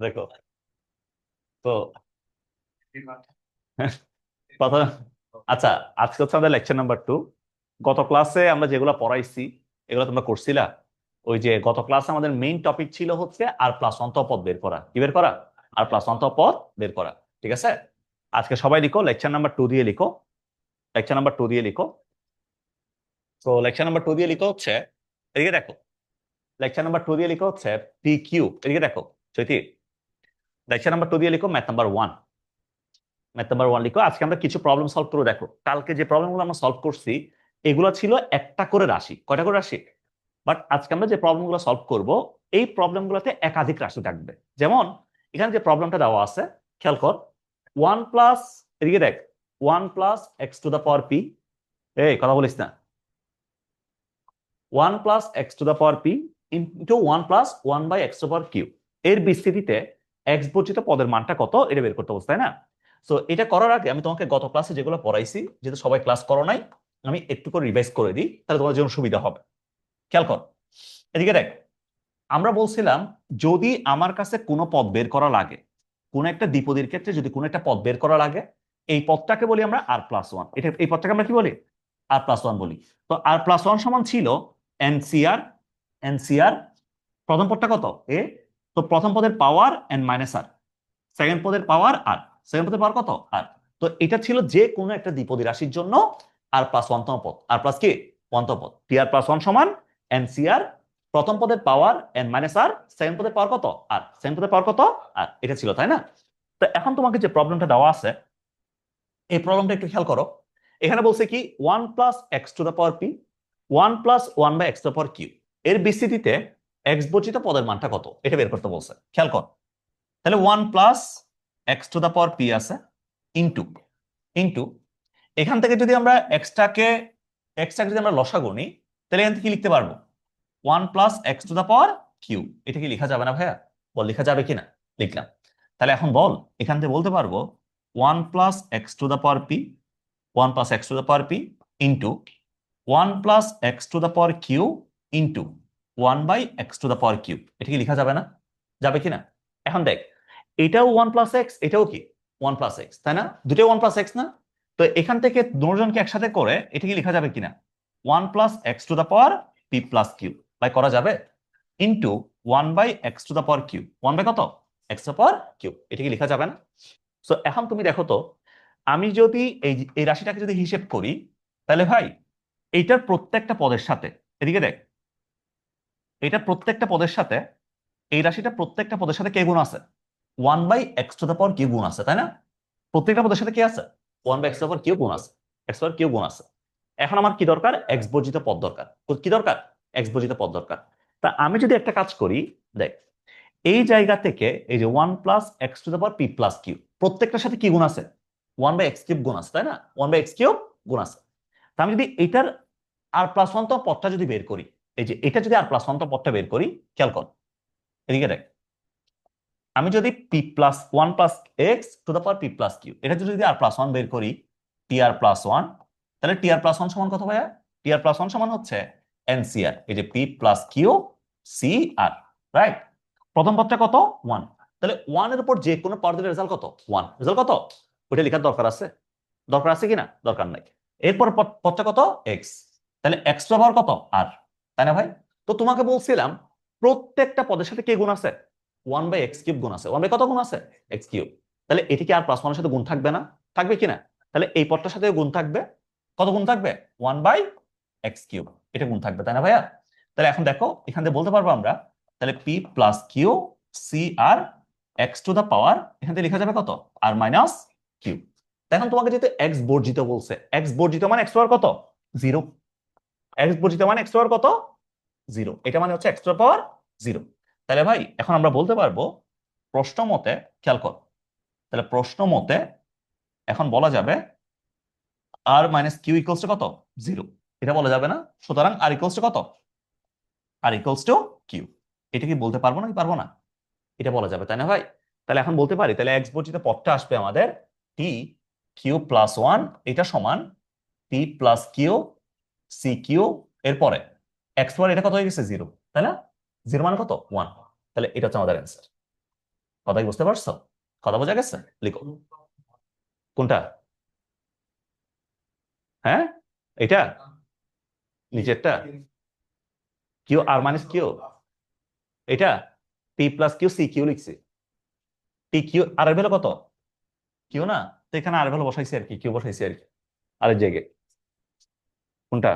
দেখো তো প্রথম আচ্ছা, আজকে হচ্ছে আমাদের লেকচার নাম্বার 2। গত ক্লাসে আমরা যেগুলো পড়াইছি এগুলো তোমরা করছিলা। ওই যে গত ক্লাসে আমাদের মেইন টপিক ছিল হচ্ছে আর প্লাস অন্তঃ পদ বের করা। কি বের করা? আর প্লাস অন্তঃ পদ বের করা। ঠিক আছে, আজকে সবাই লিখো লেকচার নাম্বার 2 দিয়ে লিখো। লেকচার নাম্বার 2 দিয়ে লিখো। তো লেকচার নাম্বার 2 দিয়ে লিখো হচ্ছে, এদিকে দেখো, লেকচার নাম্বার 2 দিয়ে লিখো হচ্ছে পি কিউ। এদিকে দেখো চৈতি, লেকচার নাম্বার 2 দিয়ে লিখো ম্যাথ নাম্বার 1। ম্যাথ নাম্বার 1 লিখো। আজকে আমরা কিছু প্রবলেম সলভ করে দেখো। কালকে যে প্রবলেমগুলো আমরা সলভ করছি এগুলো ছিল একটা করে রাশি, কয়টা করে রাশি। বাট আজকে আমরা যে প্রবলেমগুলো সলভ করব এই প্রবলেমগুলোতে একাধিক রাশি থাকবে। যেমন এখানে যে প্রবলেমটা দেওয়া আছে, খেয়াল কর, 1 প্লাস, এদিকে দেখ, 1 plus x to the power p. এই কথা বলিস না। 1 plus x to the power p into 1 plus 1 by x to power q. এর বিস্তৃতিতে এক্স বর্জিত পদের মানটা কত এটা বের করতে বলছে, তাই না? সো এটা করার আগে আমি তোমাকে গত ক্লাসে যেগুলো পড়াইছি, যেহেতু সবাই ক্লাস করো নাই, আমি একটু করে রিভাইজ করে দিই, তাহলে তোমার জন্য সুবিধা হবে। খেয়াল কর, এদিকে দেখ, আমরা বলছিলাম যদি আমার কাছে কোনো পদ বের করা লাগে, কোন একটা দ্বিপদীর ক্ষেত্রে যদি কোনো একটা পদ বের করা লাগে, এই পদটাকে বলি আমরা আর প্লাস ওয়ান। এটা, এই পদটাকে আমরা কি বলি? আর প্লাস ওয়ান বলি। তো আর প্লাস ওয়ান সমান ছিল এনসিআর। এনসিআর প্রথম পদটা কত? এ। তো প্রথম পদের পাওয়ার এন মাইনাস আর, সেকেন্ড পদের পাওয়ার আর, সেকেন্ড পদের পাওয়ার কত? আর। তো এটা ছিল যে কোনো একটা দ্বিপদী রাশির জন্য আর প্লাস ওয়ানতম পদ। আর প্লাস কি? ওয়ানতম পদ। টি আর প্লাস ওয়ান সমান এনসিআর, প্রথম পদের পাওয়ার এন মাইনাস আর, সেকেন্ড পদের পাওয়ার কত? আর। সেকেন্ড পদের পাওয়ার কত? আর। এটা ছিল, তাই না? তো এখন তোমাকে যে প্রবলেমটা দেওয়া আছে এই প্রবলেমটা একটু খেয়াল করো। এখানে বলছে কি 1 plus x to the power p, 1 plus 1 by x to the power q এর বিস্তৃতিতে এক্স বর্জিত পদের মানটা কত এটা বের করতে বলছে। খেয়াল কর, তাহলে 1 plus x to the power P আছে, ইনটু, ইনটু, এখান থেকে যদি আমরা এক্সটাকে যদি আমরা লসাগু নিই, তাহলে এখান থেকে কি লিখতে পারবো? 1 plus x to the power q. এটা কি লেখা যাবে না ভাইয়া? বল লেখা যাবে কিনা? লিখলাম। তাহলে এখন বল, এখান থেকে বলতে পারবো 1 plus x to the power p, 1 plus x to the power p into 1 plus x to the power q into 1 by x to the power q. এটা কি লেখা যাবে না? যাবে কিনা? এখন দেখ, এটাও 1 প্লাস এক্স, এটাও কি 1 প্লাস এক্স, তাই না? দুটোই 1 প্লাস এক্স না? তো এখান থেকে দুজনকে একসাথে করে এটা কি লেখা যাবে কিনা? 1 plus x to the power p plus q by করা যাবে into 1 by x to the power q, 1 by কত? X to power q. এটা কি লেখা যাবে না? সো এখন তুমি দেখো তো, আমি যদি এই রাশিটাকে যদি হিসেব করি, তাহলে ভাই এইটার প্রত্যেকটা পদের সাথে, এদিকে দেখ, এইটার প্রত্যেকটা পদের সাথে, এই রাশিটা প্রত্যেকটা পদের সাথে কে গুণ আছে? 1 by x to the power q গুণ আছে, তাই না? প্রত্যেকটা পদের সাথে কি আছে? 1 by x to the power q গুণ আছে, এক্স পাওয়ার কিউ গুণ আছে। এখন আমার কি দরকার? এক্স বর্জিত পদ দরকার। কি দরকার? এক্স বর্জিত পদ দরকার। তা আমি যদি একটা কাজ করি, দেখ, এই জায়গা থেকে এই যে 1 plus x to the power p plus q প্রত্যেকটার সাথে কি গুণ আছে? 1 বাই এক্স কিউব গুণ আছে, তাই না? 1 বাই এক্স কিউব গুণ আছে। তা আমি যদি এটার আর প্লাস ওয়ান তম পদটা যদি বের করি, এই যে এটা যদি আর প্লাস ওয়ান তম পদটা বের করি, খেয়াল কর, এদিকে দেখ, আমি যদি p plus one plus x to the power p plus q এটা যদি আর প্লাস ওয়ান বের করি, টি আর প্লাস ওয়ান, তাহলে টি আর প্লাস ওয়ান সমান কত ভাইয়া? টি আর প্লাস ওয়ান সমান হচ্ছে এনসিআর, এই যে পি প্লাস কিউ সি আর, রাইট? প্রথম পদটা কত? ওয়ান। তাহলে ওয়ান এর উপর যে কোনো পাওয়ার দিলে রেজাল্ট কত? ওয়ান। রেজাল্ট কত? ওইটা লেখার দরকার আছে? দরকার আছে কিনা? দরকার নাই। এরপর পদটা কত? এক্স। তাহলে এক্স পাওয়ার কত? আর, তাই না ভাই? তো তোমাকে বলছিলাম প্রত্যেকটা পদের সাথে কে গুণ আছে? 1 বাই এক্স কিউব গুণ আছে। 1 বাই কত গুণ আছে? X cube. তাহলে এটি কি আর প্লাস ওয়ানের সাথে গুণ থাকবে না? থাকবে কিনা? তাহলে এই পদটার সাথে গুণ থাকবে। কত গুণ থাকবে? 1 বাই এক্স কিউব। এটা গুণ থাকবে, তাই না ভাইয়া? তাহলে এখন দেখো, এখান থেকে বলতে পারবো আমরা, তাহলে P plus Q C R x to the power, এখান থেকে লেখা যাবে কত? আর মাইনাস কিউ। এখন তোমাকে যেহেতু এক্স বর্জিত বলছে, এক্স বর্জিত মানে এক্স পাওয়ার কত? জিরো। এক্স বর্জিত মানে এক্স পাওয়ার কত? জিরো। এটা মানে হচ্ছে এক্স পাওয়ার জিরো। তাহলে ভাই এখন আমরা বলতে পারবো প্রশ্ন মতে, খেয়াল কর, তাহলে প্রশ্ন মতে এখন বলা যাবে আর মাইনাস কিউ ইকুয়ালস টু কত? জিরো। এটা বলা যাবে না। সুতরাং আর ইকুয়ালস টু কত? আর ইকুয়ালস টু কিউ। এটা কি বলতে পারবো না? কি পারবো না? এটা বলা যাবে, তাই না ভাই? তাহলে এখন বলতে পারি, তাহলে এক্স বর্জিত পদটা আসবে আমাদের টি কিউ প্লাস ওয়ান, এটা সমান p plus Q C q, এরপরে এক্স ওয়ান এটা কত হয়ে গেছে? জিরো, তাই না? জিরো মানে কত? ওয়ান। তাহলে এটা হচ্ছে আমাদের অ্যান্সার। কথা কি বুঝতে পারছো? কথা বোঝা গেছে? লিখো কোনটা। হ্যাঁ, এটা নিচেরটা কিউ আর মাইনাস কিউ, এটা P plus Q C Q লিখছি। টি কিউ আর এর ভ্যালু কত? কিউ না, তো এখানে আর ভ্যালু বসাইছি আর কি, কিউ বসাইছি আর কি আরেক জায়গায়। কোনটা?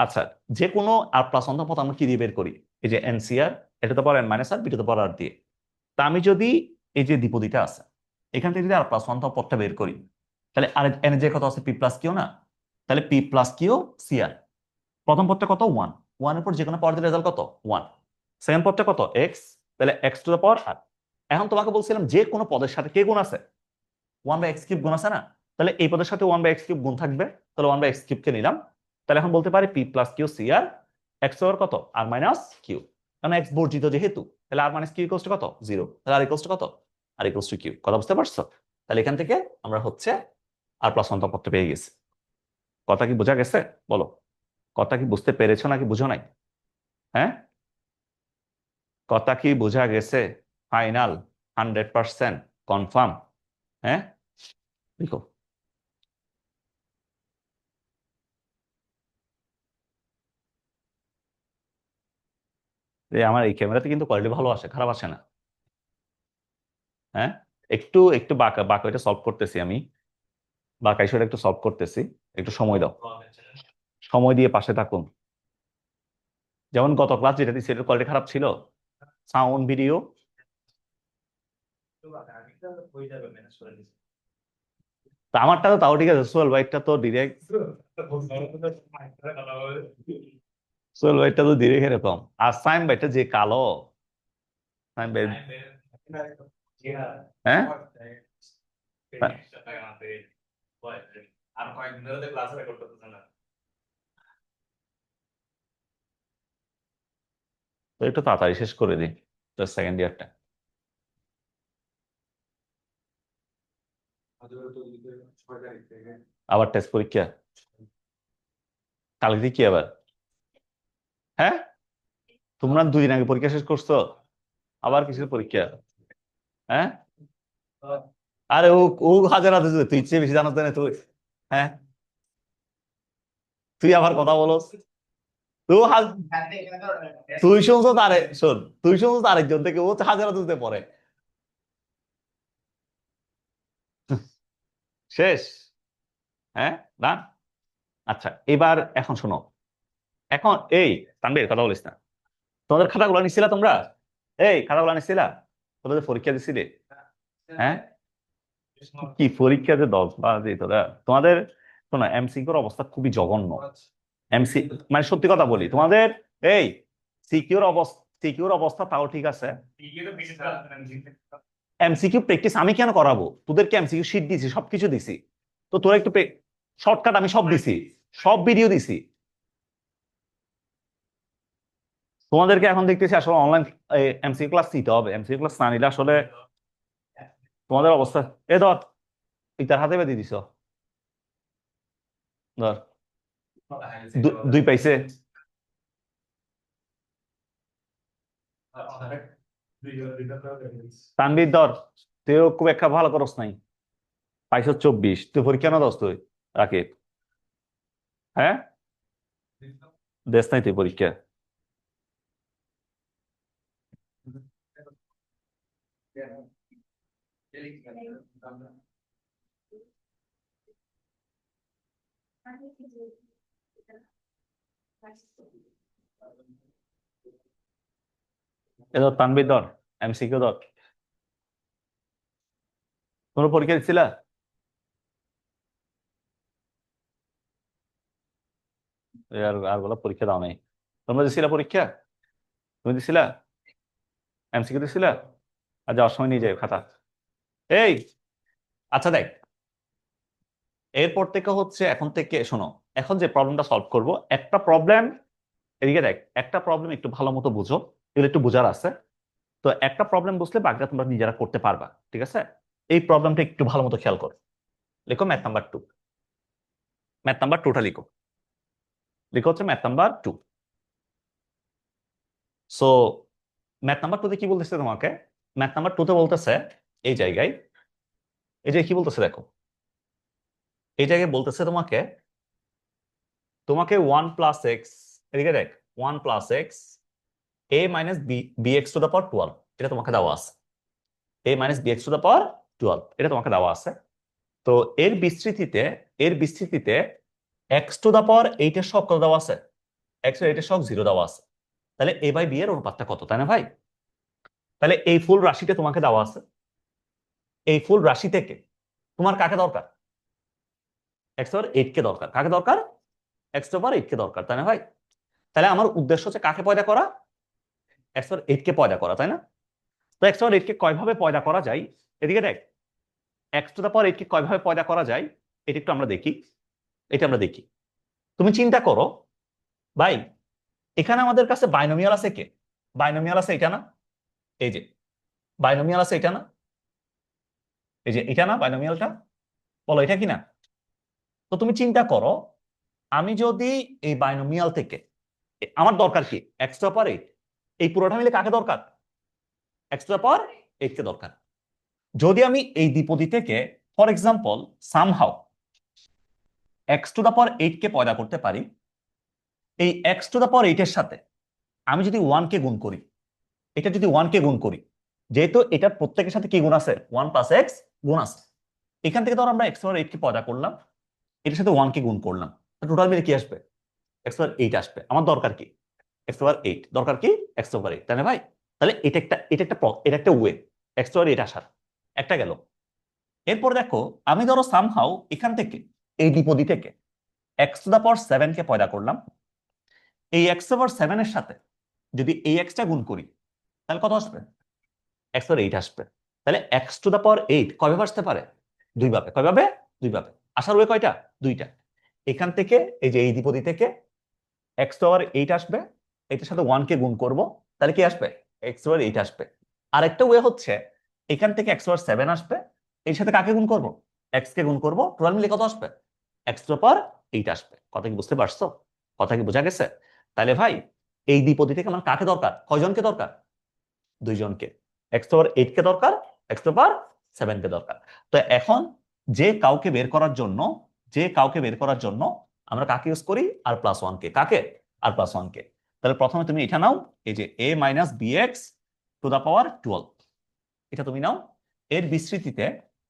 আচ্ছা, যে কোনো আর প্লাস ওয়ান পথ আমরা কি দিয়ে বের করি? এই যে এনসিআর, এটা তো পাওয়ার এন মাইনাস আর বিটা তো পাওয়ার আর দিয়ে। তা আমি যদি এই যে দ্বিপদীটা আছে এখান থেকে যদি আর প্লাস ওয়ান পথটা বের করি, তাহলে আর এন যে কত আছে পি প্লাস কিউ না, তাহলে পি প্লাস কিউ সি আর। প্রথম পদটা কত? ওয়ান। ওয়ানের পর যে কোনো পাওয়ার দিলে রেজাল্ট কত? ওয়ান। সেকেন্ড পদটা কত? এক্স। তাহলে এক্স টু দ্য পাওয়ার আর। এখন তোমাকে বলছিলাম যে কোনো পদের সাথে কে গুণ আছে? ওয়ান বাই এক্স কিউব গুণ আছে না? তাহলে এই পদের সাথে ওয়ান বাই এক্স কিউব গুণ থাকবে, তাহলে ওয়ান বাই এক্স কিউব কে নিলাম। তাহলে এখন বলতে পারি P plus Q C R x over কত? আর মাইনাস কিউ। কারণ এক্স বর্জিত যেহেতু, তাহলে আর মাইনাস কিউ ইকুয়ালস টু কত? জিরো। তাহলে আর ইকুয়ালস টু কত? আর ইকুয়ালস টু কিউ। কথা বুঝতে পারছো? তাহলে এখান থেকে আমরা হচ্ছে আর প্লাস ওয়ান পদটা পেয়ে গেছি। কথা কি বোঝা গেছে? বলো, কথা কি বুঝতে পেরেছো নাকি বুঝো নাই? হ্যাঁ, কথা কি বোঝা গেছে? Final 100% confirm? হ্যাঁ, লিখো। আমার এই ক্যামেরাতে কিন্তু কোয়ালিটি ভালো আসে, খারাপ আসে না। হ্যাঁ, একটু একটু বাঁকা বাঁকা, এটা সলভ করতেছি আমি। বাঁকা ইস্যুটা একটু সলভ করতেছি, একটু সময় দাও। সময় দিয়ে পাশে থাকুন। যেমন গত ক্লাস যেটা দিচ্ছি এটার কোয়ালিটি খারাপ ছিল, সাউন্ড ভিডিও। তা আমারটা তো তাও ঠিক আছে, সোহেল ভাইটা তো ডিরেক্ট, সোহেল ভাইটা তো ডিরেক্ট এরকম। আর সাইম ভাইটা যে কালো, সাইম ভাই। হ্যাঁ, তো একটু তাড়াতাড়ি শেষ করে দিই সেকেন্ড ইয়ারটা। আবার টেস্ট পরীক্ষা কালকে কি আবার? হ্যাঁ, তোমরা 2 দিন আগে পরীক্ষা শেষ করছো, আবার কিসের পরীক্ষা? হ্যাঁ, আরে ও ও হাজার হাজার তুই ইচ্ছে বেশি জানাস না তুই। হ্যাঁ, তুই আবার কথা বলস। তুই তুই শুনছো তারে, শোন, তুই শুনছো আরেকজন থেকে, ও হাজার হাজার পড়ে। শেষ। হ্যাঁ, না। আচ্ছা, এবার এখন শোনো। এখন এই তানবীর, কথা বলিস না। তোমাদের খাতাগুলো নিছিলা তোমরা? এই খাতাগুলো নিছিলা? তোদের পরীক্ষা দিছিলে? হ্যাঁ, কি পরীক্ষা যে 10 বার তোরা তোমাদের। শোনো, এমসিকিউর অবস্থা খুবই জঘন্য। এমসি মানে সত্যি কথা বলি তোমাদের, এই সিকিউর অবস্থা তাও ঠিক আছে। এমসিকিউ প্র্যাকটিস আমি কেন করাবো? তোদেরকে এমসিকিউ শিট দিছি, সবকিছু দিছি। তো তোরা একটু শর্টকাট আমি সব দিছি, সব ভিডিও দিছি। তোমাদেরকে এখন দেখতেছি আসলে অনলাইন এমসিকিউ ক্লাস নিতে হবে। এমসিকিউ ক্লাস না নিলে আসলে তোমাদের অবস্থা। এ ধর, ইতার হাতে বেঁধে দিছ। ধর, দুই পাইছে। তানবীর ধর, তুইও খুব একটা ভালো করস নাই, পাইছ 24। তুই পরীক্ষা না দোস তুই? রাকিব, হ্যাঁ, দেশ নাই তুই পরীক্ষা। এ ধর তানবীর ধর, এমসিকিউ ধর। তোমরা পরীক্ষা দিচ্ছিলা? আর আর গুলো পরীক্ষা দাও নাই? তোমরা দিছিলা পরীক্ষা? তুমি দিছিলা? এমসিকিউ দিছিলা? আর যাওয়ার সময় নিয়ে যাই খাতা। এই, আচ্ছা দেখ, এরপর থেকে হচ্ছে এখন থেকে শোনো, এখন যে প্রবলেমটা সলভ করব, একটা প্রবলেম, এদিকে দেখ, একটা প্রবলেম একটু ভালো মতো বুঝো, এগুলো একটু বোঝার আছে। তো একটা প্রবলেম বুঝলে বাকিটা তোমরা নিজেরা করতে পারবা, ঠিক আছে? এই প্রবলেমটা একটু ভালো মতো খেয়াল করো। লিখো ম্যাথ নাম্বার 2। ম্যাথ নাম্বার 2টা লিখো। লিখো হচ্ছে math number 2। So math number 2 তে কি বলতেছে তোমাকে? ম্যাথ নাম্বার 2 তে বলতেছে এই জায়গায়, এই যে কি বলতেছে দেখো, এই জায়গায় বলতেছে তোমাকে, তোমাকে 1 প্লাস এক্স, এদিকে দেখ, 1 plus X A minus B B x to the power 12, এটা তোমাকে দেওয়া আছে। A minus B x to the power 12 এটা তোমাকে দেওয়া আছে। তো এর বিস্তৃতিতে, এর বিস্তৃতিতে এক্স টু দ্য পাওয়ার 8 এর সহগ কত দেওয়া আছে? এক্স এর 8 এর সহগ 0 দেওয়া আছে। তাহলে এ বাই বি এর অনুপাতটা কত, তাই না ভাই? তাহলে এই ফুল রাশিটা তোমাকে দেওয়া আছে। এই ফুল রাশি থেকে তোমার কাকে দরকার? এক্স পাওয়ার 8 কে দরকার। কাকে দরকার? এক্স পাওয়ার 8 কে দরকার, তাই না ভাই? তাহলে আমার উদ্দেশ্য হচ্ছে কাকে পয়দা করা? এক্স পাওয়ার 8 কে পয়দা করা, তাই না? তো এক্স পাওয়ার 8 কে কয়ভাবে পয়দা করা যায়? এদিকে দেখ, এক্স টু দা পাওয়ার 8 কে কয়ভাবে পয়দা করা যায় এটা একটু আমরা দেখি। এটা আমরা দেখি। তুমি চিন্তা করো ভাই, এখানে আমাদের কাছে বাইনোমিয়াল আছে কে? বাইনোমিয়াল আছে এটা না? এই যে বাইনোমিয়াল আছে এটা না? এই যে এটা না বাইনোমিয়ালটা? বলো এটা কি না? তো তুমি চিন্তা করো, আমি যদি এই বাইনোমিয়াল থেকে, আমার দরকার কি? এক্স টু দা পাওয়ার 8, এই পুরোটা মিলে কাকে দরকার? এক্স টু দা পাওয়ার 8 কে দরকার। যদি আমি এই দ্বিপদী থেকে for example somehow X to the power 8 কে পয়দা করতে পারি, এই এক্স টু দা পাওয়ার 8 এর সাথে আমি যদি 1 কে গুণ করি, এটা যদি 1 কে গুণ করি, যেহেতু এটার প্রত্যেকের সাথে কি গুণ আছে? 1 প্লাস এক্স গুণ আছে। এখান থেকে ধর আমরা এক্স পাওয়ার 8 কে পয়দা করলাম, এটার সাথে 1 কে গুণ করলাম, টোটাল মিলে কি আসবে? এক্স পাওয়ার 8 আসবে। আমার দরকার কি? এক্স পাওয়ার 8 দরকার কি? এক্স পাওয়ার 8, তাই না ভাই? তাহলে এটা একটা ওয়ে এক্স পাওয়ার 8 আসার, একটা গেল। এরপর দেখো, আমি ধরো সামহাউ এখান থেকে এই দ্বিপদী থেকে এক্স টু দা পাওয়ার 7 কে পয়দা করলাম, এই এক্স পাওয়ার 7 এর সাথে যদি এই এক্সটা গুণ করি, তাহলে কত আসবে? এক্স পাওয়ার 8 আসবে। তাহলে এক্স টু দা পাওয়ার 8 কয়ভাবে আসতে পারে? দুই ভাবে। কয়ভাবে? দুই ভাবে। আসার ওয়ে কয়টা? দুইটা। এখান থেকে এই যে এই দ্বিপদী থেকে এক্স পাওয়ার 8 আসবে, এটার সাথে 1 কে গুণ করব, তাহলে কি আসবে? এক্স পাওয়ার 8 আসবে। আরেকটা ওয়ে হচ্ছে এখান থেকে এক্স পাওয়ার 7 আসবে, এর সাথে কাকে গুণ করব? এক্স কে গুণ করব, টোটাল মিলে কত আসবে? এক্স পাওয়ার 8 আসবে। কথা কি বুঝতে পারছো? কথা কি বোঝা গেছে? তাহলে ভাই, এই দ্বিপদী থেকে আমার কাকে দরকার? কয়জনকে দরকার? দুইজনকে। এক্স পাওয়ার 8 কে দরকার, এক্স পাওয়ার 7 কে দরকার। তো এখন যে কাউকে বের করার জন্য, যে কাউকে বের করার জন্য আমরা কাকে ইউজ করি? আর প্লাস 1 কে। কাকে? আর প্লাস 1 কে। তাহলে প্রথমে তুমি এটা নাও, এই যে a minus B x to the power 12, এটা তুমি নাও। এর বিস্তৃতিতে,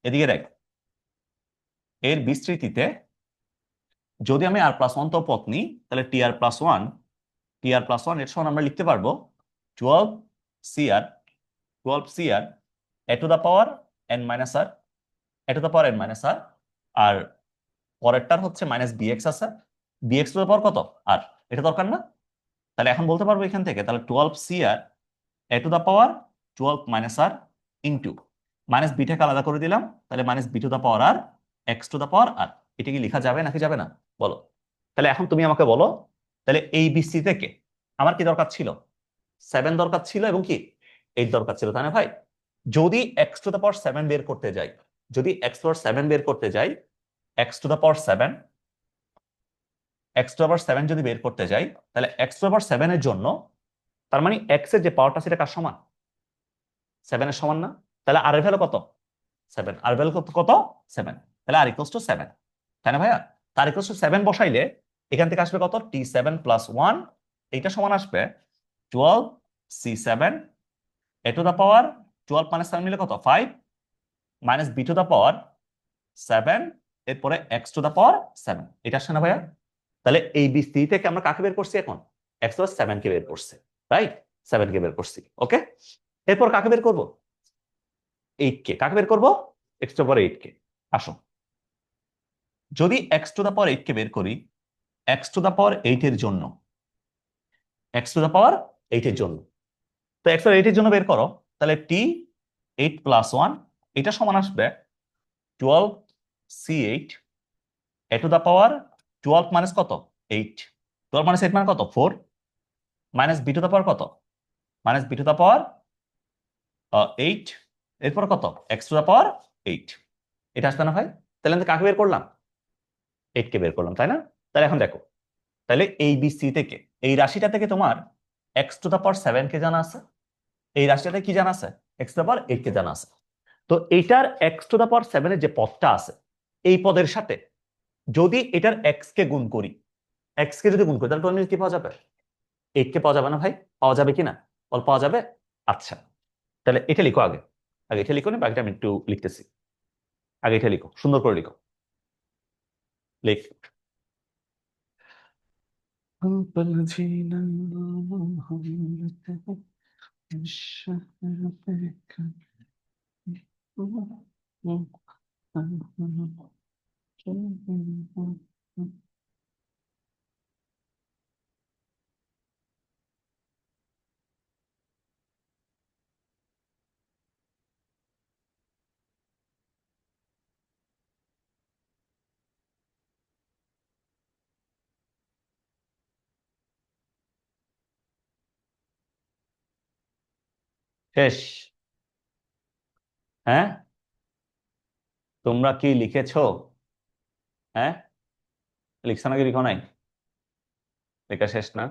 এদিকে দেখ, এর বিস্তৃতিতে যদি আমি আর প্লাস 1 তো পথ নিই, তাহলে টি আর প্লাস 1, টি আর প্লাস 1 এর সমান আমরা লিখতে পারবো 12 c r, 12 c r a to the power n minus r, a to the power n minus r. আর পরেরটার হচ্ছে মাইনাস বিএক্স আছে, বিএক্স টু দা পাওয়ার কত? আর। এটা দরকার না? তাহলে এখন বলতে পারবো এখান থেকে, তাহলে 12 c r a to the power 12 minus r into minus বিটাকে আলাদা করে দিলাম, তাহলে minus b to the power r x to the power r. এটা কি লেখা যাবে নাকি যাবে না? বলো। তাহলে এখন তুমি আমাকে বলো, তাহলে এই বিসি থেকে আমার কি দরকার ছিল? 7 দরকার ছিল এবং কি 8 দরকার ছিল, তাই না ভাই? যদি এক্স টু দা পাওয়ার 7 বের করতে যাই, যদি এক্স পাওয়ার 7 বের করতে যাই, x to the power 7, x to the power 7 যদি বের করতে যাই, তাহলে এক্স টু দা পাওয়ার 7 এর জন্য, তার মানে এক্স এর যে পাওয়ারটা সেটা কার সমান? 7 এর সমান না? তাহলে আর এর ভ্যালু কত? 7। আর ভ্যালু কত? কত? 7। তাহলে আর ইকুয়ালস টু 7, তাই না ভাইয়া? তার ইকুয়ালস টু 7 বসাইলে এখান থেকে আসবে কত? t7 প্লাস 1, এইটা সমান আসবে 12 c7 A to the power 12 minus 7 মিলে কত? 5 minus b to the power 7, এরপরে এক্স টু দা পাওয়ার 7। এটা আসছে না ভাইয়া? তাহলে এই বি থেকে আমরা কাকে বের করছি এখন? এক্স প্লাস 7 কে বের করছি, রাইট? 7 কে বের করছি, ওকে। এরপর কাকে বের করব? 8 কে। কাকে বের করব? এক্স টু দা পাওয়ার 8 কে। আসো, যদি এক্স টু দা পাওয়ার 8 কে বের করি, এক্স টু দা পাওয়ার 8 এর জন্য, এক্স টু দা পাওয়ার 8 এর জন্য, তো এক্স পাওয়ার 8 এর জন্য বের করো, তাহলে টি 8 প্লাস 1, এটা সমান আসবে 12 c8 A to the power 12 minus কত? 8। 12 মাইনাস 8 মানে কত? 4 minus b to the power কত? Minus b to the power 8, এরপর কত? X to the power 8। এটা আসবে না ভাই? তাহলে আমি কাকে বের করলাম? 8 কে বের করলাম, তাই না? তাহলে এখন দেখো, তাহলে এই বি সি থেকে, এই রাশিটা থেকে তোমার এক্স টু দা পাওয়ার 7 কে জানা আছে, এই রাশিটাতে কি জানা আছে? এক্স টু দা পাওয়ার 8 কে জানা আছে। তো এইটার এক্স টু দা পাওয়ার 7 এর যে পদটা আছে এই পদের সাথে যদি এটার এক্স কে গুণ করি, এক্স কে যদি গুণ করি তাহলে টোটাল কি পাওয়া যাবে? 8 কে পাওয়া যাবে না ভাই? পাওয়া যাবে কি না? বল পাওয়া যাবে। আচ্ছা, তাহলে এটা লিখো আগে। আগে এটা লিখো না, বাকিটা আমি একটু লিখতেছি। আগে এটা লিখো, সুন্দর করে লিখো। লিখ। শেষ? হ্যাঁ, তোমরা কি লিখেছো? হ্যাঁ, লিখছো নাকি লিখো নাই? লেখা শেষ না?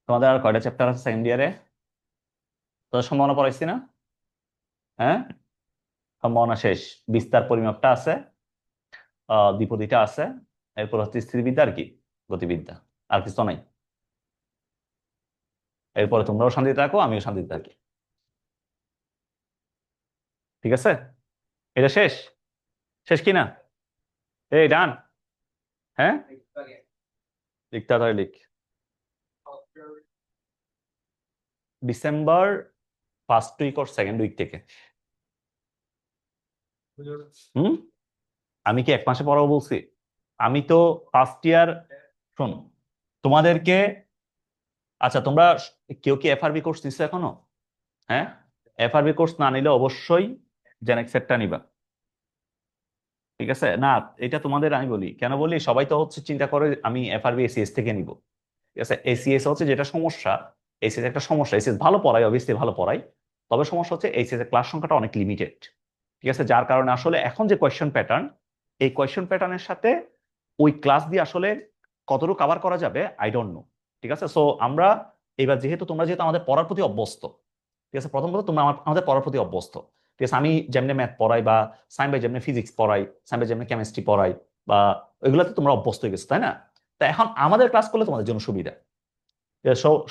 তোমাদের আর কয়টা চ্যাপ্টার আছে সেকেন্ড ইয়ারে? তোদের সম্ভাবনা পড়াইছি না? হ্যাঁ, সম্ভাবনা শেষ। বিস্তার পরিমাপটা আছে, দ্বিপদীটা আছে, এরপর হচ্ছে স্থিতিবিদ্যা আর কি গতিবিদ্যা, আর কিছু নাই। এরপরে তোমরাও শান্তিতে থাকো, আমিও শান্তিতে থাকি। ঠিক আছে, এটা শেষ? শেষ কি না? এই ডান। হ্যাঁ, লিখ তাড়াতাড়ি লিখ। ডিসেম্বর ফার্স্ট উইক আর সেকেন্ড উইক থেকে। হুম, আমি কি এক মাসে পড়াবো বলছি? আমি তো ফার্স্ট ইয়ার, শোন তোমাদেরকে, আচ্ছা তোমরা কেউ কি এফআরবি কোর্স নিছো এখনো? হ্যাঁ, এফআরবি কোর্স না নিলে অবশ্যই জেনেক্সেরটা নিবা। ঠিক আছে না? এটা তোমাদের আমি বলি, কেন বলি, সবাই তো হচ্ছে চিন্তা করে আমি এফআরবি এসিএস থেকে নিব। ঠিক আছে, এসিএস হচ্ছে যেটা সমস্যা, এসিএস একটা সমস্যা, এসিএস ভালো পড়ায়, অবভিয়াসলি ভালো পড়ায়, তবে সমস্যা হচ্ছে এসিএস এর ক্লাস সংখ্যাটা অনেক লিমিটেড। ঠিক আছে, যার কারণে আসলে এখন যে কোয়েশ্চেন প্যাটার্ন, এই কোয়েশ্চেন প্যাটার্নের সাথে ওই ক্লাস দিয়ে আসলে কতটুকু কভার করা যাবে আই ডোন্ট নো। ঠিক আছে, সো আমরা এবার যেহেতু তোমরা যেহেতু আমাদের পড়ার প্রতি অভ্যস্ত, ঠিক আছে, প্রথম কথা তোমরা আমাদের পড়ার প্রতি অভ্যস্ত। ঠিক আছে, আমি যেমনি ম্যাথ পড়াই বা সাইম ভাই যেমনি ফিজিক্স পড়াই, সাইম ভাই যেমনি কেমিস্ট্রি পড়াই, বা ওইগুলোতে তোমরা অভ্যস্ত হয়ে গেছো, তাই না? তো এখন আমাদের ক্লাস করলে তোমাদের জন্য সুবিধা।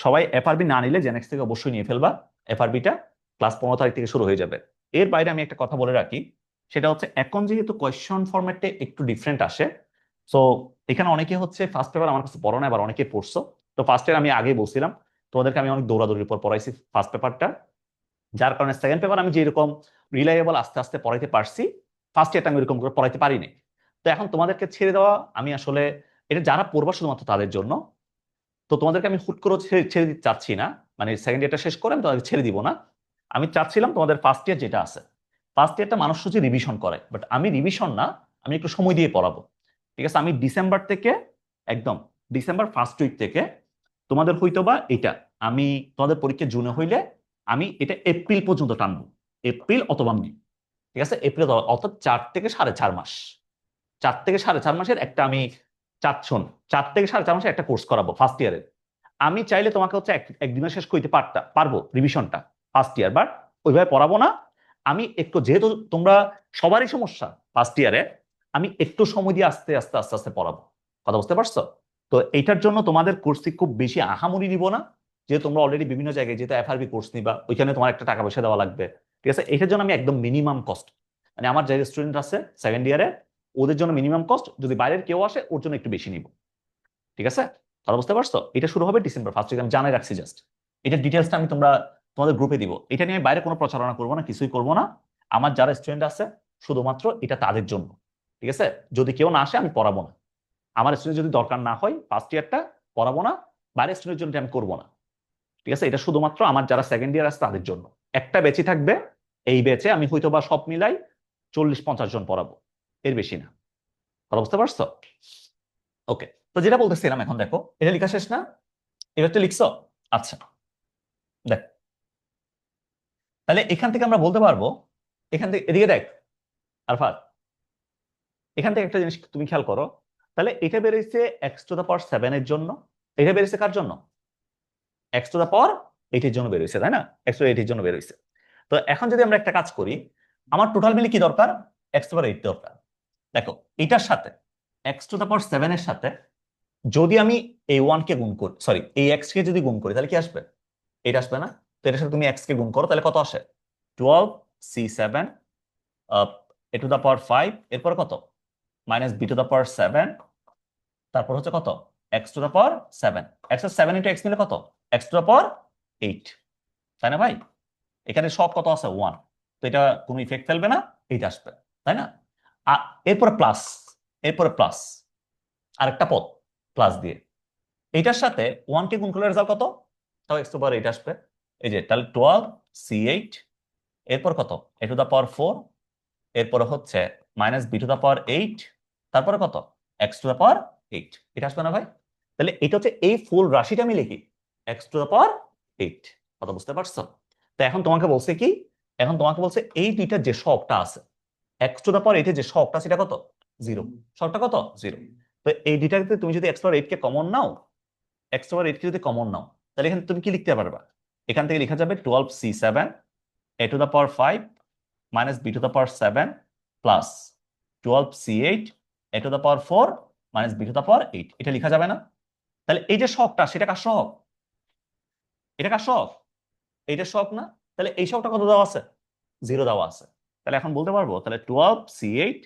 সবাই এফআরবি না নিলে জেনেক্স থেকে অবশ্যই নিয়ে ফেলবা। এফআরবিটা ক্লাস 15 তারিখ থেকে শুরু হয়ে যাবে। এর বাইরে আমি একটা কথা বলে রাখি, সেটা হচ্ছে এখন যেহেতু কোয়েশ্চন ফরম্যাটে একটু ডিফারেন্ট আসে, সো এখানে অনেকে হচ্ছে ফার্স্ট পেপার আমার কাছে পড়ো না, আবার অনেকে পড়ছো। তো ফার্স্ট ইয়ার আমি আগেই বলছিলাম তোমাদেরকে, আমি অনেক দৌড়াদৌড়ির পর পড়াইছি ফার্স্ট পেপারটা, যার কারণে সেকেন্ড পেপার আমি যেরকম রিলায়েবল আস্তে আস্তে পড়াইতে পারছি, ফার্স্ট ইয়ারটা আমি এরকম করে পড়াইতে পারিনি। তো এখন তোমাদেরকে ছেড়ে দেওয়া, আমি আসলে এটা যারা পড়বা শুধুমাত্র তাদের জন্য। তো তোমাদেরকে আমি হুট করে ছেড়ে ছেড়ে দিতে চাচ্ছি না, মানে সেকেন্ড ইয়ারটা শেষ করে আমি তোমাদেরকে ছেড়ে দিব না। আমি চাচ্ছিলাম তোমাদের ফার্স্ট ইয়ার যেটা আছে, ফার্স্ট ইয়ারটা মানুষ হচ্ছে রিভিশন করে, বাট আমি রিভিশন না, আমি একটু সময় দিয়ে পড়াবো। ঠিক আছে, আমি ডিসেম্বর থেকে, একদম ডিসেম্বর ফার্স্ট উইক থেকে তোমাদের হইতো বা এটা, আমি তোমাদের পরীক্ষা জুনে হইলে আমি এটা এপ্রিল পর্যন্ত টানবো। এপ্রিল অথবা মে। ঠিক আছে, এপ্রিল অর্থাৎ 4 থেকে 4.5 মাস। 4 থেকে 4.5 মাসের একটা আমি শোন, 4 থেকে 4.5 মাসের একটা কোর্স করাবো ফার্স্ট ইয়ারের। আমি চাইলে তোমাকে হচ্ছে একদিনে শেষ করতে পারবো রিভিশনটা ফার্স্ট ইয়ার, বাট ওইভাবে পড়াবো না। আমি একটু, যেহেতু তোমরা সবারই সমস্যা ফার্স্ট ইয়ারে, আমি একটু সময় দিয়ে আস্তে আস্তে আস্তে আস্তে পড়াবো। কথা বুঝতে পারছো? তো এইটার জন্য তোমাদের কোর্সে খুব বেশি আহামরি নিব না, যেহেতু তোমরা অলরেডি বিভিন্ন জায়গায় যেহেতু এফআরবি কোর্স নিবা, ওইখানে তোমার একটা টাকা পয়সা দেওয়া লাগবে। ঠিক আছে, এটার জন্য আমি একদম মিনিমাম কস্ট, মানে আমার যে স্টুডেন্ট আছে সেকেন্ড ইয়ারে, ওদের জন্য মিনিমাম কস্ট, যদি বাইরের কেউ আসে ওর জন্য একটু বেশি নিব। ঠিক আছে, তাহলে বুঝতে পারছো? এটা শুরু হবে ডিসেম্বর ফার্স্ট উইক, আমি জানাই রাখছি জাস্ট। এটার ডিটেলসটা আমি তোমাদের গ্রুপে দিব। এটা নিয়ে আমি বাইরে কোনো প্রচারণা করবো না, কিছুই করবো না। আমার যারা স্টুডেন্ট আছে শুধুমাত্র এটা তাদের জন্য। ঠিক আছে, যদি কেউ না আসে আমি পড়াবো না। আমার স্টুডেন্ট যদি দরকার না হয় ফার্স্ট ইয়ারটা পড়াবো না, বাইরের স্টুডেন্টের জন্য আমি করবো না। ঠিক আছে, এটা শুধুমাত্র আমার যারা সেকেন্ড ইয়ার আছে তাদের জন্য। একটা ব্যাচই থাকবে, এই ব্যাচে আমি হয়তো বা সব মিলাই 40-50 জন পড়াবো, এর বেশি না। কথা বুঝতে পারছো? ওকে, তো যেটা বলতেছিলাম, এখন দেখো এটা লেখা শেষ না? এবার তো লিখছো। আচ্ছা, দেখ, তাহলে এখান থেকে আমরা বলতে পারবো, এখান থেকে এদিকে দেখ আরফাত, এখান থেকে একটা জিনিস তুমি খেয়াল করো, তাহলে এটা বেরোইছে এক্স টু দা পাওয়ার 7 এর জন্য, এটা বের হয়েছে কার জন্য? এক্স টু দা পাওয়ার 8 এর জন্য বের হয়েছে, তাই না? এক্স টু 8 এর জন্য বের হয়েছে। তো এখন যদি আমরা একটা কাজ করি, আমার টোটাল মিলে কি দরকার? এক্স টু দা পাওয়ার 8 দরকার। দেখো এটার সাথে এক্স টু দা পাওয়ার 7 এর সাথে যদি আমি এই 1 কে গুণ করি, সরি এই এক্স কে যদি গুণ করি তাহলে কি আসবে? এটা আসবে না? তো এটার সাথে তুমি এক্স কে গুণ করো তাহলে কত আসে? 12c7 a to the power 5, এরপর কত? Minus b to the power 7, তারপর হচ্ছে কত? X to the power 7। X 7 into x নিলে কত? এক্স টু দা পাওয়ার 8, তাই না ভাই? এখানে সব কত আছে? 1। তো এটা কোনো ইফেক্ট ফেলবে না, এইটা আসবে, তাই না? এরপরে প্লাস, এরপরে প্লাস আরেকটা পদ প্লাস দিয়ে এইটার সাথে 1 কে গুণ করলে রেজাল্ট কত? তাও এক্স টু পাওয়ার 8 আসবে। এই যে তাহলে 12c8, এরপর কত? এ টু দা পাওয়ার 4, এরপর হচ্ছে minus b to the power 8, তারপরে কত? X to the power 8। এটা আসবে না ভাই? তাহলে এটা হচ্ছে এই ফুল রাশিটা আমি লিখি এক্স টু দা পাওয়ার 8। কথা বুঝতে পারছো? তো এখন তোমাকে বলছে কি? এখন তোমাকে বলছে এই দুইটা যে শকটা আছে এক্স টু দা পাওয়ার 8 এর যে শকটা সেটা কত? 0। শকটা কত? 0। তো এই দুইটাতে তুমি যদি এক্স পাওয়ার 8 কে কমন নাও, এক্স পাওয়ার 8 কে যদি কমন নাও তাহলে এখানে তুমি কি লিখতে পারবা? এখান থেকে লেখা যাবে 12c7 a to the power 5 minus b to the power 7 plus 12c8 a to the power 4 minus b to the power 8। এটা লেখা যাবে না? তাহলে এই যে শকটা সেটা কার শক? এটা কার শক? এইটা শক না? তাহলে এই শকটা কত দেওয়া আছে? 0 দেওয়া আছে। তাহলে এখন বলতে পারবো তাহলে 12c8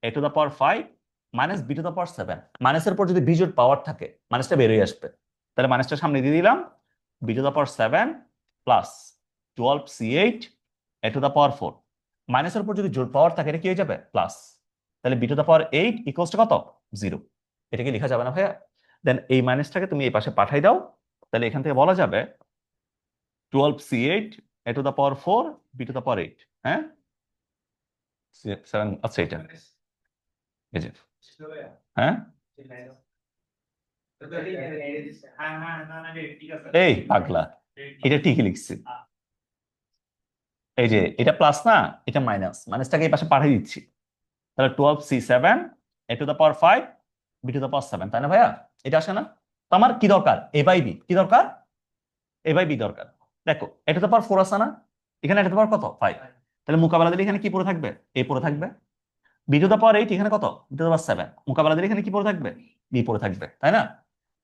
a to the power 5 minus b to the power 7। মাইনাসের পর যদি বিজোড় পাওয়ার থাকে মাইনাসটা বেরিয়ে আসবে। তাহলে মাইনাসটা সামনে দিয়ে দিলাম, b to the power 7 plus 12c8 a to the power 4। মাইনাসের উপর যদি জোড় পাওয়ার থাকে এটা কি হয়ে যাবে? প্লাস। তাহলে b to the power 8 equals to কত? 0। এটা কি লেখা যাবে না ভাইয়া? দেন এই মাইনাসটাকে তুমি এই পাশে পাঠাই দাও, তাহলে এখান থেকে বলা যাবে 12c8 a to the power 4 b to the power 8। হ্যাঁ 7, আচ্ছা এটা এই যে, হ্যাঁ এই পাগলা, এটা ঠিকই লিখছি। এই যে এটা প্লাস না, এটা মাইনাস, মাইনাসটাকে এই পাশে পাঠিয়ে দিচ্ছি। তাহলে 12c7 a to the power 5 b to the power 7, তাই না ভাইয়া? এটা আসে না? তো আমার কি দরকার? এ বাই বি। কি দরকার? এ বাই বি দরকার। দেখো এ টু দা পাওয়ার 4 আসে না? এখানে এ টু দা পাওয়ার কত? 5। তাহলে মোকাবেলা দিলে এখানে কি পড়ে থাকবে? এ পড়ে থাকবে। বি টু দা পাওয়ার 8 এখানে কত? B to the power 7। মোকাবেলা দিলে এখানে কি পড়ে থাকবে? বি পড়ে থাকবে, তাই না?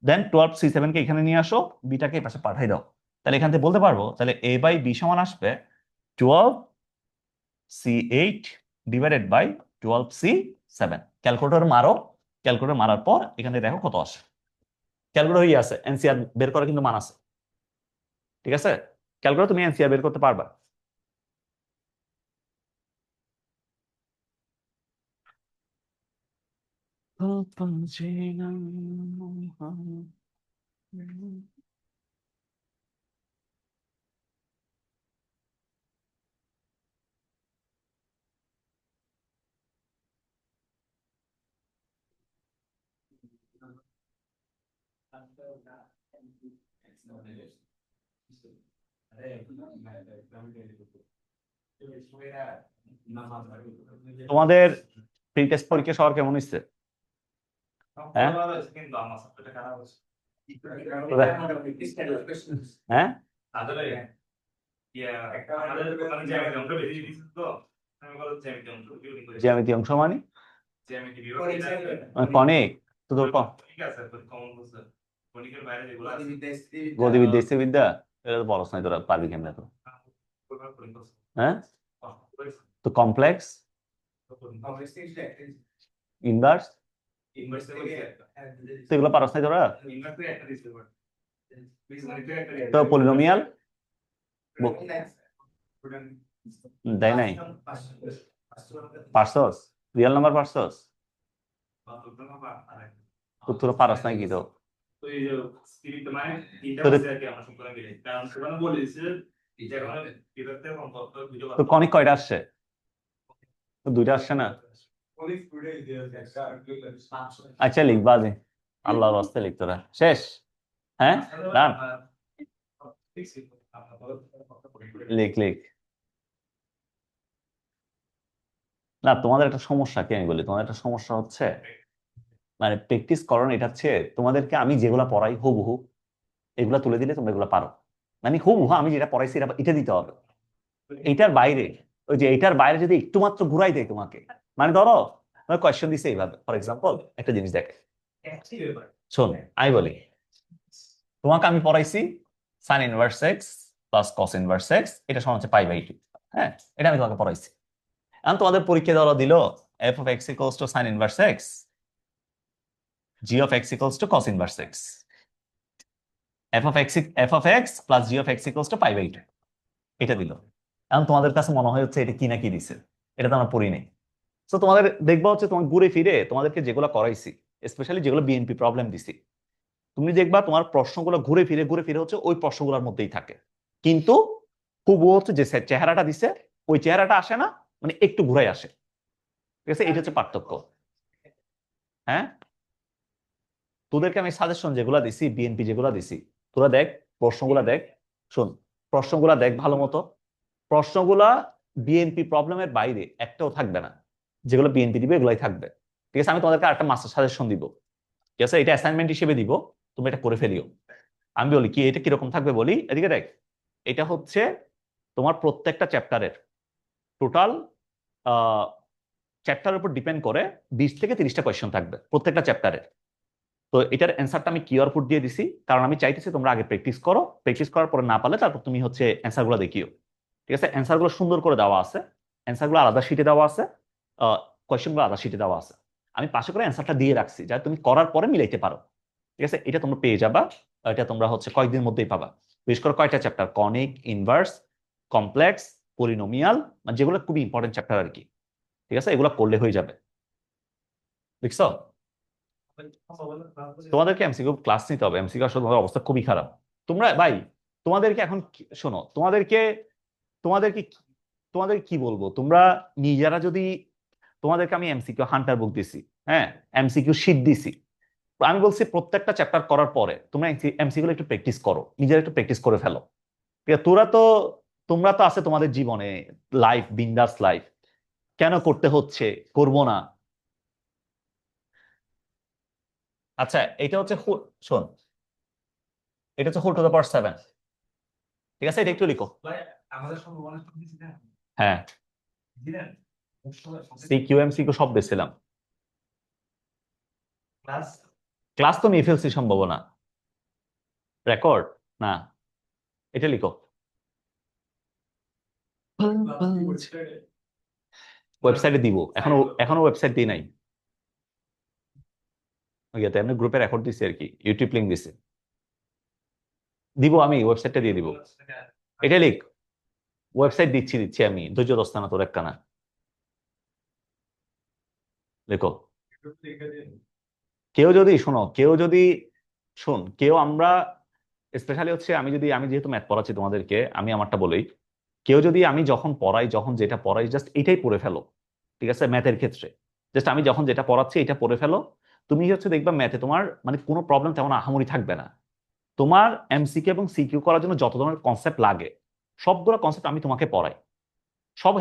দেন 12c7 কে এখানে নিয়ে আসো, বিটাকে এই পাশে পাঠাই দাও। তাহলে এখান থেকে বলতে পারবো তাহলে এ বাই বি সমান আসবে 12c8 divided by 12c7। Calculator মারো, ক্যালকুলেটর মারার পর এখানে দেখো কত আসে। ক্যালকুলেটর হয়ে আছে, এনসিআর বের করা কিন্তু মান আছে, ঠিক আছে? ক্যালকুলেটর তুমি এনসিআর বের করতে পারবা। তোমাদের প্রি টেস্ট পরীক্ষা সবার কেমন হচ্ছে? হ্যাঁ হ্যাঁ জ্যামিতি অংশ মানে কনিক তো তোর গতিবিদ্যা স্থিরবিদ্যা এটা তো পড়াশোনা নাই, তোরা পারবি কেমনে তো? হ্যাঁ তো কমপ্লেক্স ইনভার্স তো এগুলো পারস নাই তোরা? তো পলিনোমিয়াল দেয় নাই? পারছস? রিয়েল নাম্বার পারছস? তো তোরা পারস নাই কি তো? তো কনিক কয়টা আসছে? তো দুইটা আসছে না? আচ্ছা লিখবা যে, আল্লাহর রাস্তায় লিখ তোরা শেষ। হ্যাঁ ডান, লিখ লিখ। না তোমাদের একটা সমস্যা কি আমি বলি, তোমাদের একটা সমস্যা হচ্ছে মানে প্র্যাকটিস করো না, এটা হচ্ছে তোমাদেরকে আমি যেগুলা পড়াই হুবহু এগুলা তুলে দিলে তোমরা এগুলো পারো। মানে হুবহু আমি যেটা পড়াইছি এটা দিতে হবে। এইটার বাইরে, ওই যে এইটার বাইরে যদি একটু মাত্র ঘুরাই দেয় তোমাকে, মানে ধরো কোয়েশ্চেন দিছে এইভাবে, ফর এক্সাম্পল একটা জিনিস দেখে, শোন আমি বলি তোমাকে আমি পড়াইছি sine inverse x plus cos inverse x এটা সমান হচ্ছে π/2। হ্যাঁ, এটা আমি তোমাকে পড়াইছি। এখন তোমাদের পরীক্ষা দেওয়া দিল f of x equals to sine inverse x, g of x equals to cos inverse x, f of x plus g of x equals to π/2, এটা দিল। এখন তোমাদের কাছে মনে হয় হচ্ছে এটা কি না কি দিছে, এটা তো আমরা পড়ি নাই। তো তোমাদের দেখবা হচ্ছে তোমার ঘুরে ফিরে তোমাদেরকে যেগুলো করাইছি, স্পেশালি যেগুলো বিএনপি প্রবলেম দিছি, তুমি দেখবা তোমার প্রশ্নগুলো ঘুরে ফিরে হচ্ছে ওই প্রশ্নগুলোর মধ্যেই থাকে, কিন্তু হুবহু হচ্ছে যে চেহারাটা দিছে ওই চেহারাটা আসে না, মানে একটু ঘুরাই আসে। ঠিক আছে, এটা হচ্ছে পার্থক্য। হ্যাঁ, তোদেরকে আমি সাজেশন যেগুলো দিছি, বিএনপি যেগুলো দিছি, তোরা দেখ প্রশ্নগুলা দেখ, শোন প্রশ্নগুলা দেখ ভালো মতো। প্রশ্নগুলা বিএনপি প্রবলেমের বাইরে একটাও থাকবে না, যেগুলো বিএনপি দিবে এগুলাই থাকবে। ঠিক আছে, আমি তোমাদেরকে আরেকটা মাস্টার সাজেশন দিব, ঠিক আছে, এটা অ্যাসাইনমেন্ট হিসেবে দিব, তুমি এটা করে ফেলিও। আমি বলি কি এটা কিরকম থাকবে বলি, এদিকে দেখ। এটা হচ্ছে তোমার প্রত্যেকটা চ্যাপ্টারের টোটাল চ্যাপ্টারের উপর ডিপেন্ড করে 20 থেকে 30টা কোয়েশ্চেন থাকবে প্রত্যেকটা চ্যাপ্টারের। তো এটার অ্যান্সারটা আমি কিউআর কোড দিয়ে দিছি, কারণ আমি চাইতেছি তোমরা আগে প্র্যাকটিস করো, প্র্যাকটিস করার পরে না পারলে তারপর তুমি হচ্ছে অ্যান্সারগুলো দেখিও। ঠিক আছে, অ্যান্সারগুলো সুন্দর করে দেওয়া আছে, অ্যান্সারগুলো আলাদা শিটে দেওয়া আছে, কোয়েশ্চেনগুলো আলাদা শিটে দেওয়া আছে। আমি পাশে করে অ্যান্সারটা দিয়ে রাখছি যাতে তুমি করার পরে মিলাইতে পারো। ঠিক আছে, এটা তোমরা পেয়ে যাবা, এটা তোমরা হচ্ছে কয়েকদিনের মধ্যেই পাবা। বিশেষ করে কয়টা chapter, conic, inverse, complex, polynomial, মানে যেগুলো খুবই ইম্পর্টেন্ট চ্যাপ্টার আর কি। ঠিক আছে, এগুলো করলে হয়ে যাবে। দেখছো, তোমাদেরকে এমসিকিউ ক্লাস নিতে হবে, এমসিকিউ আসলে তোমাদের অবস্থা খুবই খারাপ। তোমরা ভাই, তোমাদেরকে এখন শোনো, তোমাদেরকে তোমাদের কি বলবো, তোমরা নিজেরা যদি, তোমাদেরকে আমি এমসিকিউ হান্টার বুক দিছি, হ্যাঁ, এমসিকিউ শীট দিছি, আমি বলছি প্রত্যেকটা চ্যাপ্টার করার পরে তোমরা এমসিকিউ একটু প্র্যাকটিস করো, নিজেরা একটু প্র্যাকটিস করে ফেলো। ঠিক আছে, তোমরা তো আছে তোমাদের জীবনে, লাইফ বিন্দাস লাইফ, কেন করতে হচ্ছে, করবো না। আচ্ছা, এটা হচ্ছে শোন, এটা হচ্ছে হোল টু দ্য পাওয়ার 7। ঠিক আছে, এটা একটু লিখো। হ্যাঁ, সিকিউ এমসিকিউ সব দিছিলাম, ক্লাস তো নিয়ে ফেলছি সম্ভাবনা, রেকর্ড না, এটা লিখো। ওয়েবসাইটে দিব, এখনো ওয়েবসাইট দিই নাই, এমনি গ্রুপে রেকর্ড দিছি আর কি, ইউটিউব লিংক দিছি, দিব আমি ওয়েবসাইটটা দিয়ে দিব। এটা লিখ, ওয়েবসাইট দিচ্ছি আমি, ধৈর্য দস্তা না তোর একখানা, লেখো। কেউ যদি শোনো, কেউ আমরা স্পেশালি হচ্ছে আমি যেহেতু ম্যাথ পড়াচ্ছি তোমাদেরকে, আমি আমারটা বলি, কেউ যদি আমি যখন পড়াই, যখন যেটা পড়াই জাস্ট এটাই পড়ে ফেলো। ঠিক আছে, ম্যাথের ক্ষেত্রে জাস্ট আমি যখন যেটা পড়াচ্ছি এটা পড়ে ফেলো, তুমি হচ্ছে দেখবা ম্যাথে তোমার মানে কোনো প্রবলেম তেমন আহামরি থাকবে না। তোমার এমসিকিউ এবং সিকিউ করার জন্য যত ধরনের কনসেপ্ট লাগে সবগুলো কনসেপ্ট আমি তোমাকে পড়াই।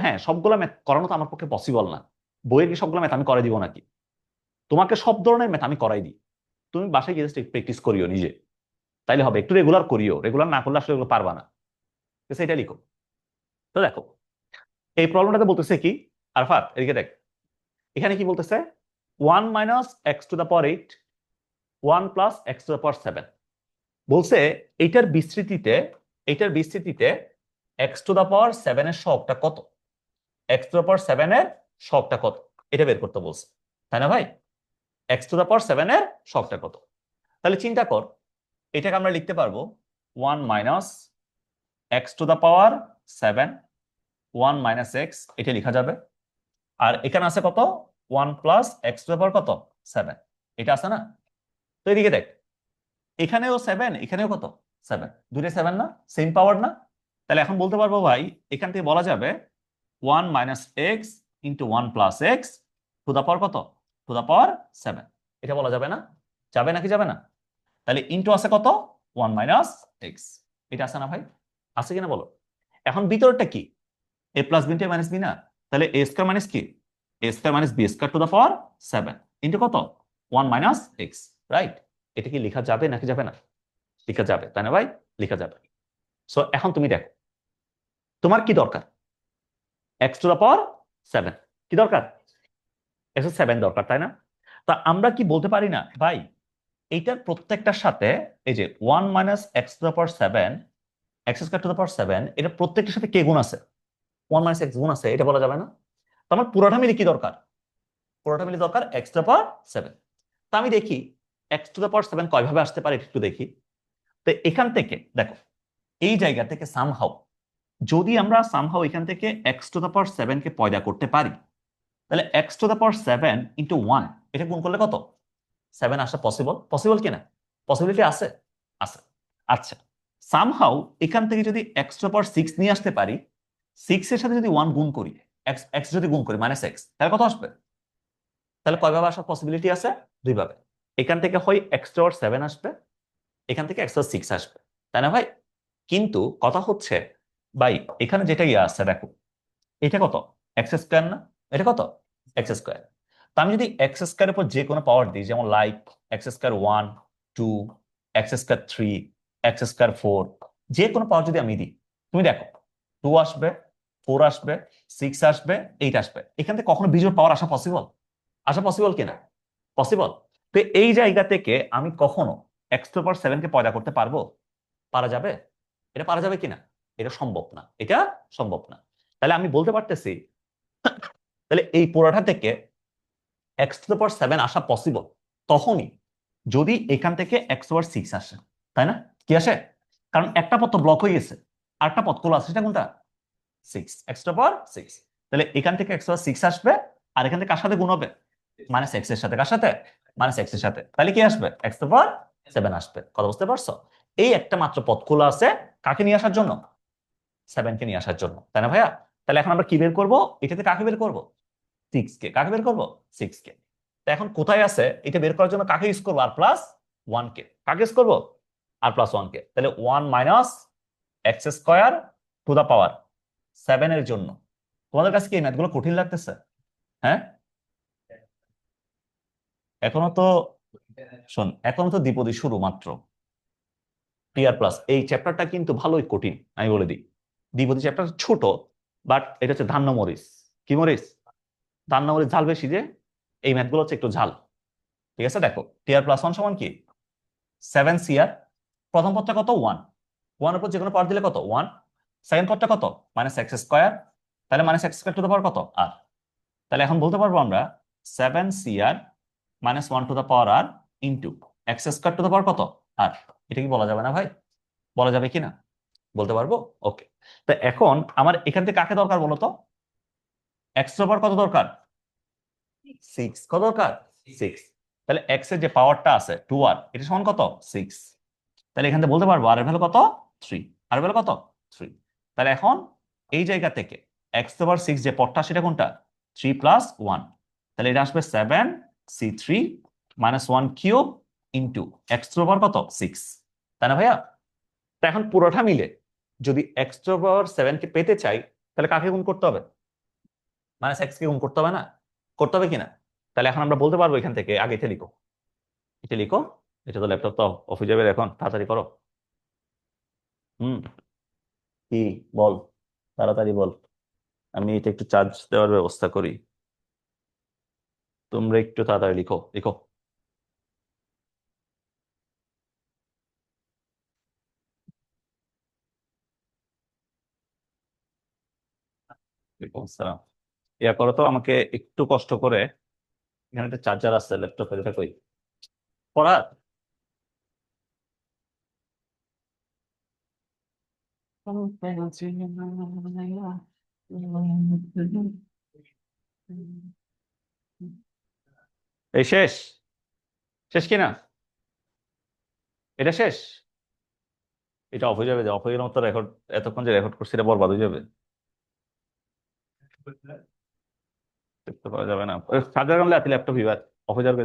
হ্যাঁ, সবগুলো ম্যাথ করানো তো আমার পক্ষে পসিবল না, বইয়ের কি সবগুলো ম্যাথ আমি করাই দিব নাকি, তোমাকে সব ধরনের ম্যাথ আমি করাই দিই, তুমি বাসায় গিয়ে জাস্ট প্র্যাকটিস করিও নিজে, তাইলে হবে। একটু রেগুলার করিও, রেগুলার না করলে আসলে এগুলো পারবা না। ঠিক আছে, এটা লিখো। তো দেখো, এই প্রবলেমটাতে বলতেছে কি, আরফাত এদিকে দেখ, এখানে কি বলতেছে, 1 - x⁸ 1 + x⁸ 7 বলছে এইটার বিস্তৃতিতে x⁸ এর সহগটা কত, x⁸ এর সহগটা কত, এটা বের করতে বলছে, তাই না ভাই? x⁸ এর সহগটা কত, তাহলে চিন্তা কর, এটাকে আমরা লিখতে পারবো 1 - x⁸ 1 - x, এটা লেখা যাবে। আর এখানে আছে কত, 1 + x⁸ কত, 7, এটা আছে না? তো এদিকে দেখ, এখানেও 7, এখানেও কত, 7, দুটো 7 না, সেম পাওয়ার না? তাহলে এখন বলতে পারবো ভাই, এখান থেকে বলা যাবে 1 - x × 1 + x two the power কত, টু দা পাওয়ার 7, এটা বলা যাবে না? যাবে নাকি যাবে না? তাহলে ইনটু আছে কত, 1 - x, এটা আছে না ভাই? আছে কিনা বলো। এখন ভিতরটা কি, a + b * -b না, তাহলে a² কি, a² - b² two the power 7 into কত, 1 মাইনাস এক্স, রাইট? এটা কি লেখা যাবে নাকি যাবে না? লেখা যাবে, তাই না ভাই? লেখা যাবে। সো এখন তুমি দেখো তোমার কি দরকার, এক্স টু দা পাওয়ার 7। কি দরকার? এক্স 7 দরকার, তাই না? তা আমরা কি বলতে পারি না ভাই এইটার প্রত্যেকটার সাথে এই যে 1 minus x to the power 7, x square to the power 7, এটা প্রত্যেকটার সাথে কে গুণ আছে? 1 মাইনাস এক্স গুণ আছে, এটা বলা যাবে না? তো আমার পুরোটা মিলে কি দরকার? পুরোটা মিলে দরকার এক্স টু দা পাওয়ার 7। তো আমি দেখি এক্স টু দা পাওয়ার 7 কয়ভাবে আসতে পারে একটু দেখি। তো এখান থেকে দেখো এই জায়গা থেকে সামহাউ যদি আমরা সামহাউ এখান থেকে এক্স টু দা পাওয়ার 7 কে পয়দা করতে পারি, তাহলে x to the power 7 into 1 এটা গুণ করলে কত? 7 আসা পসিবল? পসিবল কিনা? পসিবিলিটি আছে? আছে। আচ্ছা, সামহাউ এখান থেকে যদি এক্স টু দা পাওয়ার 6 নিয়ে আসতে পারি, 6 এর সাথে যদি 1 গুণ করি, এক্স এক্স যদি গুণ করি মাইনাস এক্স, তাহলে কত আসবে? তাহলে কয়ভাবে আসার পসিবিলিটি আছে? দুইভাবে। এখান থেকে হয় এক্স টু দা পাওয়ার 7 আসবে, এখান থেকে এক্স টু দা পাওয়ার 6 আসবে, তাই না ভাই? কিন্তু কথা হচ্ছে ভাই এখানে যেটা ইয়ে আছে দেখো, এটা কত? এক্স স্কয়ার না? এটা কত? X square. তো আমি যদি এক্স স্কয়ার উপর যে কোনো পাওয়ার দিই, যেমন like x square 1, 2, x square 3, x square 4, যে কোনো পাওয়ার যদি আমি দিই, তুমি দেখো 2 আসবে, 4 আসবে, 6 আসবে, 8 আসবে। এখান থেকে কখনো বিজোড় পাওয়ার আসা পসিবল? আসা পসিবল কিনা? পসিবল। তো এই জায়গা থেকে আমি কখনো এক্স টু পাওয়ার 7 কে পয়দা করতে পারবো? পারা যাবে? এটা পারা যাবে কিনা? এটা সম্ভব না, এটা সম্ভব না। তাহলে আমি বলতে পারতেছি তাহলে এই পুরোটা থেকে এক্স টু দ্য পাওয়ার 7 আসা পসিবল তখনই যদি এখান থেকে এক্স পাওয়ার 6 আসে, তাই না? কি আসে? কারণ একটা পথ তো ব্লক হয়ে গেছে, আরেকটা পথ খোলা আছে, সেটা কোনটা? 6, এক্স টু দ্য পাওয়ার 6। তাহলে এখান থেকে এক্স পাওয়ার 6 আসবে, আর এখান থেকে কার সাথে গুণ হবে? মাইনাস এক্স এর সাথে। কার সাথে? মাইনাস এক্স এর সাথে। তাহলে কি আসবে? এক্স টু দ্য পাওয়ার 7 আসবে। কথা বুঝতে পারছো? এই একটা মাত্র পথ খোলা আছে কাকে নিয়ে আসার জন্য? 7 কে নিয়ে আসার জন্য, তাই না ভাইয়া? তাহলে এখন আমরা কি বের করবো? এটাতে কাকে বের করবো? 6 কে। কাকে বের করবো? 6 কে। তো এখন কোথায় আছে এটা বের করার জন্য কাকে ইউজ করবো? আর প্লাস 1 কে। কাকে ইউজ করবো? আর প্লাস 1 কে। তাহলে 1 minus x square to the power 7 এর জন্য। তোমাদের কাছে কি এই ম্যাথগুলো কঠিন লাগতেছে? হ্যাঁ, এখনো তো শোন, এখনো তো দ্বিপদী শুরু মাত্র। টি আর প্লাস এই চ্যাপ্টারটা কিন্তু ভালোই কঠিন, আমি বলে দিই। দ্বিপদী চ্যাপ্টার ছোট, বাট এটা হচ্ছে ধান্য মরিচ। কি মরিচ? ধান্য মরিচ ঝাল বেশি যে, এই ম্যাথগুলো হচ্ছে একটু ঝাল। ঠিক আছে, দেখো টি আর প্লাস 1 সমান কি? 7 সিআর। প্রথম পদটা কত? 1। 1 এর উপর যে কোনো পাওয়ার দিলে কত? 1। সেকেন্ড পদটা কত? Minus x square. তাহলে minus x square to the power কত? আর। তাহলে এখন বলতে পারবো আমরা 7 c r minus 1 to the power r into x square to the power কত? আর। এটা কি বলা যাবে না ভাই? বলা যাবে কি না? বলতে পারবো? ওকে। তো এখন আমার এখান থেকে কাকে দরকার বলো তো? এক্স টু দ্য পাওয়ার কত দরকার? 6। কত দরকার? 6। তাহলে এক্স এর যে পাওয়ারটা আছে 2r, এটা সমান কত? 6। তাহলে এখান থেকে বলতে পারবো আর এর ভ্যালু কত? 3। আর এর ভ্যালু কত? 3। তাহলে এখন এই জায়গা থেকে এক্স টু পাওয়ার 6 যে পদটা সেটা কোনটা? 3 প্লাস 1। তাহলে এটা আসবে 7 c3 minus 1 cube into x to power কত? 6। তাই না ভাইয়া? তা এখন পুরোটা মিলে যদি এক্স টু পাওয়ার 7 কে পেতে চাই, তাহলে কাকে গুণ করতে হবে? মাইনাস এক্স কে গুণ করতে হবে না? করতে হবে কিনা? তাহলে এখন আমরা বলতে পারবো এখান থেকে, আগে এটা লিখো, এটা লিখো। এটা তো ল্যাপটপ তো অফ হয়ে যাবে এখন, তাড়াতাড়ি করো। হুম, কি? বল, তাড়াতাড়ি বল। আমি এটা একটু চার্জ দেওয়ার ব্যবস্থা করি, তোমরা একটু তাড়াতাড়ি লিখো লিখো। ওয়ালাইকুম আসসালাম। ইয়া করো তো আমাকে একটু কষ্ট করে, এখানে একটা চার্জার আছে ল্যাপটপের, এটা কই? পড়া। এই শেষ? শেষ কিনা? এটা শেষ? এটা অফ হয়ে যাবে, যে অফ হয়ে গেলে তো রেকর্ড, এতক্ষণ যে রেকর্ড করছি এটা বরবাদ হয়ে যাবে। দেখতে পাওয়া যাবে না, চার্জার কামলে আতি ল্যাপটপ এবার অফ হয়ে যাবে।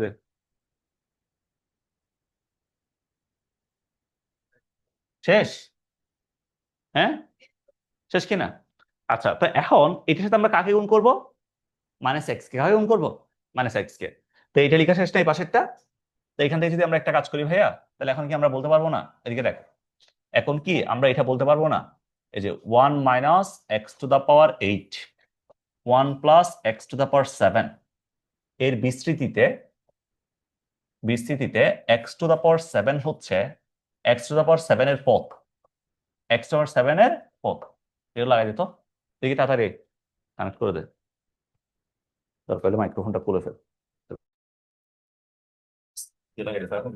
শেষ? হ্যাঁ, শেষ কিনা? আচ্ছা, তো এখন এটার সাথে আমরা কাকে গুণ করব? মাইনাস এক্স কে। কাকে গুণ করবো? মাইনাস এক্স কে। তো এটা লেখা শেষ না এই পাশেরটা। তো এখান থেকে যদি আমরা একটা কাজ করি ভাইয়া, তাহলে এখন কি আমরা বলতে পারবো না, এদিকে দেখ, এখন কি আমরা এটা বলতে পারবো না, এই যে 1 minus x to the power 8 1 plus x to the power 7 এর বিস্তৃতিতে এক্স টু দা পাওয়ার 7 হচ্ছে এক্স টু দা পাওয়ার 7 এর পদ, এক্স টু দা পাওয়ার 7 এর পদ। এটা লাগাই দিত, দেখি তাড়াতাড়ি কানেক্ট করে দে, দরকার হলে মাইক্রোফোনটা খুলে ফেল। এটা লাগাই দিতে এখন।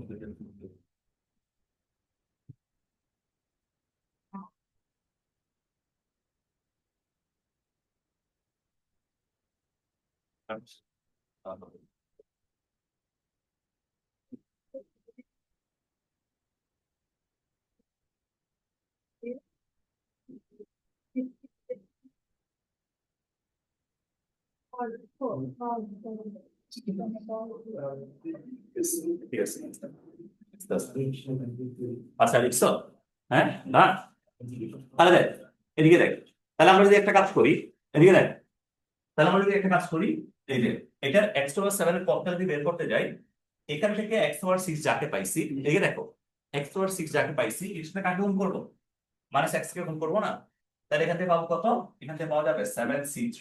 ঠিক আছে, আচ্ছা লিখছো? হ্যাঁ না, তাহলে দেখ, এদিকে দেখ, তাহলে আমরা যদি একটা কাজ করি, এদিকে দেখ, তাহলে আমরা যদি একটা কাজ করি, এই যে এটার এক্স টু পাওয়ার 7 এর পদটা যদি বের করতে যাই, এখান থেকে এক্স টু পাওয়ার 6 যাকে পাইছি, এদিকে দেখো, এক্স টু পাওয়ার 6 যাকে পাইছি এর সাথে কাকে গুণ করবো, মাইনাস এক্স কে গুণ করবো না? তাহলে এখান থেকে পাবো কত, এখান থেকে পাওয়া যাবে 7c3